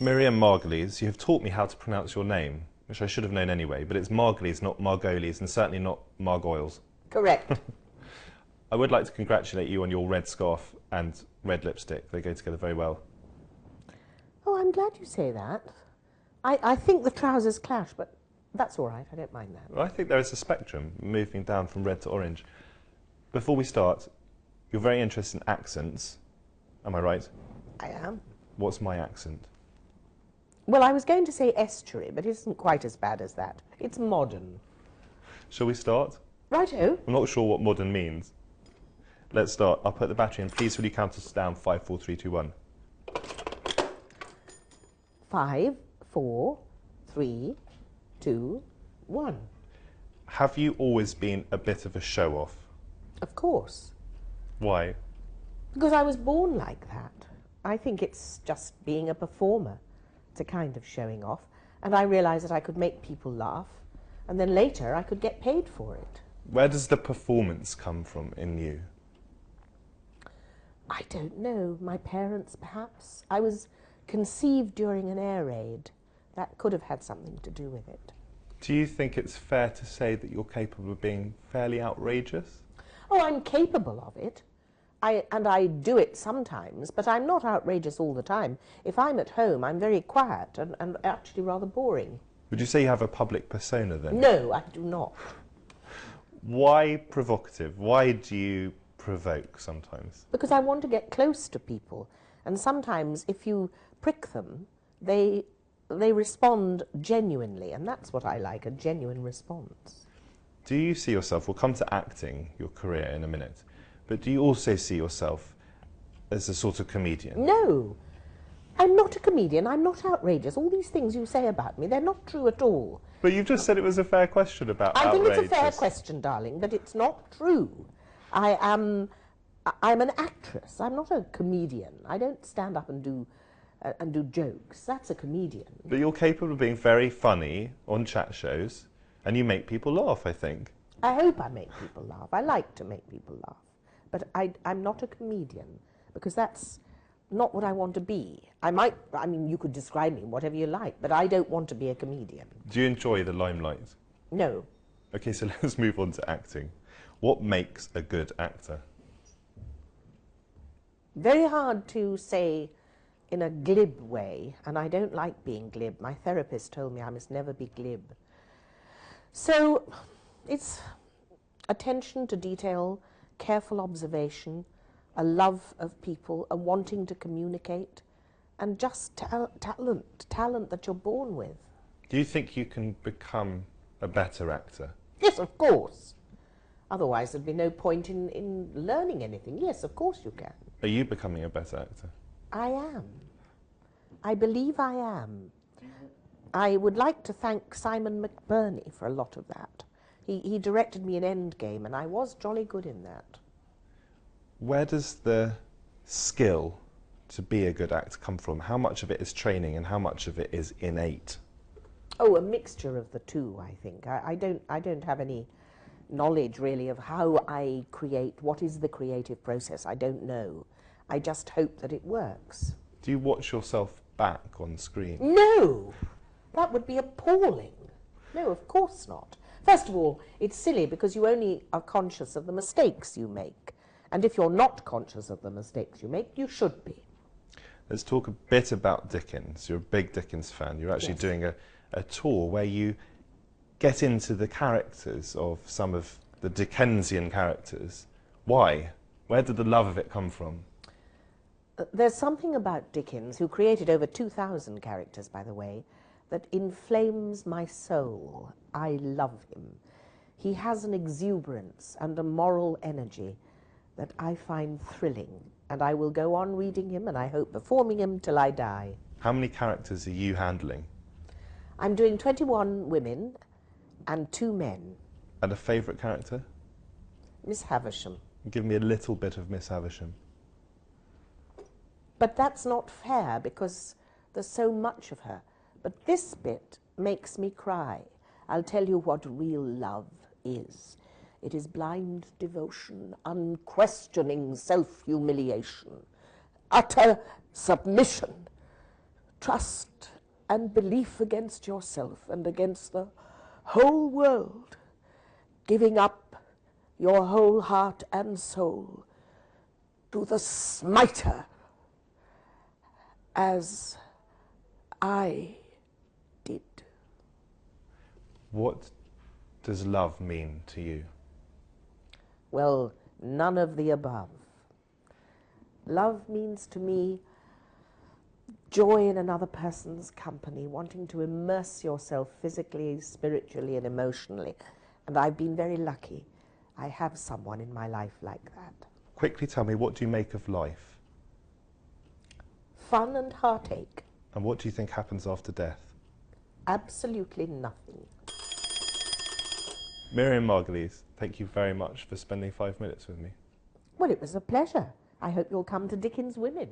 Miriam Margolyes, you have taught me how to pronounce your name, which I should have known anyway, but it's Margolyes, not Margolyes, and certainly not Margolyes. Correct. I would like to congratulate you on your red scarf and red lipstick. They go together very well. Oh, I'm glad you say that. I think the trousers clash, but that's all right. I don't mind that. Well, I think there is a spectrum moving down from red to orange. Before we start, you're very interested in accents. Am I right? I am. What's my accent? Well, I was going to say estuary, but it isn't quite as bad as that. It's modern. Shall we start? Righto. I'm not sure what modern means. Let's start. I'll put the battery in. Please will you count us down? 5, 4, 3, 2, 1. 5, 4, 3, 2, 1. Have you always been a bit of a show-off? Of course. Why? Because I was born like that. I think it's just being a performer. It's a kind of showing off. And I realised that I could make people laugh, and then later I could get paid for it. Where does the performance come from in you? I don't know. My parents, perhaps. I was conceived during an air raid. That could have had something to do with it. Do you think it's fair to say that you're capable of being fairly outrageous? Oh, I'm capable of it. And I do it sometimes, but I'm not outrageous all the time. If I'm at home, I'm very quiet and actually rather boring. Would you say you have a public persona then? No, I do not. Why provocative? Why do you provoke sometimes? Because I want to get close to people. And sometimes if you prick them, they respond genuinely. And that's what I like, a genuine response. Do you see yourself, we'll come to acting, your career, in a minute, but do you also see yourself as a sort of comedian? No, I'm not a comedian. I'm not outrageous. All these things you say about me, they're not true at all. But you've just said it was a fair question about I outrageous. think it's a fair question, darling, but it's not true. I'm an actress. I'm not a comedian. I don't stand up and do jokes. That's a comedian. But you're capable of being very funny on chat shows, and you make people laugh, I think. I hope I make people laugh. I like to make people laugh. But I'm not a comedian, because that's not what I want to be. I mean, you could describe me whatever you like, but I don't want to be a comedian. Do you enjoy the limelight? No. Okay, so let's move on to acting. What makes a good actor? Very hard to say in a glib way, and I don't like being glib. My therapist told me I must never be glib. So it's attention to detail, careful observation, a love of people, a wanting to communicate, and just talent that you're born with. Do you think you can become a better actor? Yes, of course. Otherwise there'd be no point in learning anything. Yes, of course you can. Are you becoming a better actor? I am. I believe I am. I would like to thank Simon McBurney for a lot of that. He directed me in Endgame, and I was jolly good in that. Where does the skill to be a good actor come from? How much of it is training and how much of it is innate? Oh, a mixture of the two, I think. I don't have any knowledge really of how I create, what is the creative process. I don't know. I just hope that it works. Do you watch yourself back on screen? No! That would be appalling. No, of course not. First of all, it's silly because you only are conscious of the mistakes you make. And if you're not conscious of the mistakes you make, you should be. Let's talk a bit about Dickens. You're a big Dickens fan. You're actually doing a tour where you get into the characters of some of the Dickensian characters. Why? Where did the love of it come from? There's something about Dickens, who created over 2,000 characters, by the way, that inflames my soul. I love him. He has an exuberance and a moral energy that I find thrilling, and I will go on reading him, and I hope performing him till I die. How many characters are you handling? I'm doing 21 women and 2 men. And a favourite character? Miss Havisham. Give me a little bit of Miss Havisham. But that's not fair, because there's so much of her. But this bit makes me cry. I'll tell you what real love is. It is blind devotion, unquestioning self-humiliation, utter submission trust and belief against yourself and against the whole world, giving up your whole heart and soul to the smiter, as I did. What does love mean to you? Well, none of the above. Love means to me joy in another person's company, wanting to immerse yourself physically, spiritually, and emotionally. And I've been very lucky. I have someone in my life like that. Quickly tell me, what do you make of life? Fun and heartache. And what do you think happens after death? Absolutely nothing. Miriam Margolyes, thank you very much for spending 5 minutes with me. Well, it was a pleasure. I hope you'll come to Dickens Women.